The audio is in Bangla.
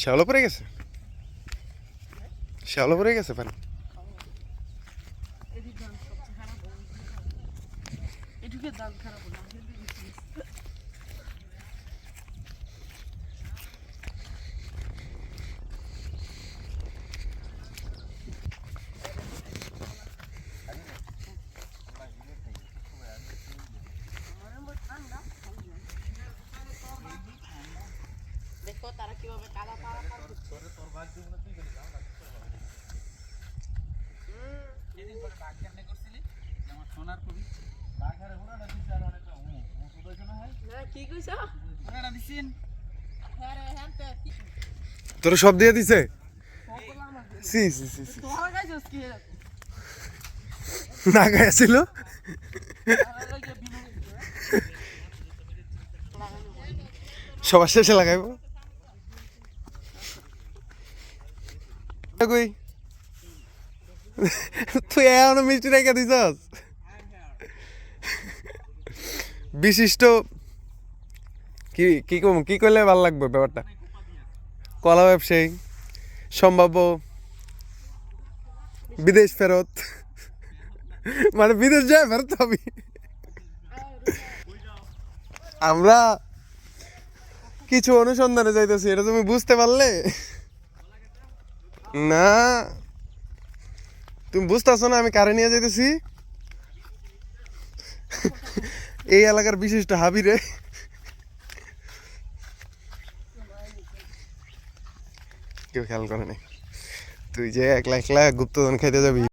শ্যাওলা পড়ে গেছে, শ্যাওলা পড়ে গেছে পানি। দেখো তারা কিভাবে কাদা পাড়া পার করছে। যেদিন পরে বাঘ কেমনে করছিলি আমার সোনার কবি বাঘের হুড়াটা দিছে আর অনেকটা উঠেছে না হয় না কি কইছো? হুড়াটা দিছেন হ্যাঁ রে হ্যাঁ তে কি তোর সব দিয়ে দিছে। সি সি সি সি তোমার গাইছস কি? না গাইছিল। সবার শেষে লাগাইবো। কই তুই এখনো মিষ্টি রেখে দিছস। বিশিষ্ট কি কি কম কি করলে ভালো লাগবে ব্যাপারটা? কলা ব্যবসায়ী, সম্ভাব্য বিদেশ ফেরত, মানে বিদেশ যায় ফেরত আমি। আমরা কিছু অনুসন্ধানে যাইতেছি, এটা তুমি বুঝতে পারলে না? তুমি বুঝতেছো না আমি কারে নিয়ে যাইতেছি? এই এলাকার বিশিষ্ট হাবিরে। কেউ খেয়াল করে নাই তুই যে একলা একলা গুপ্তধন খাইতে যাবি।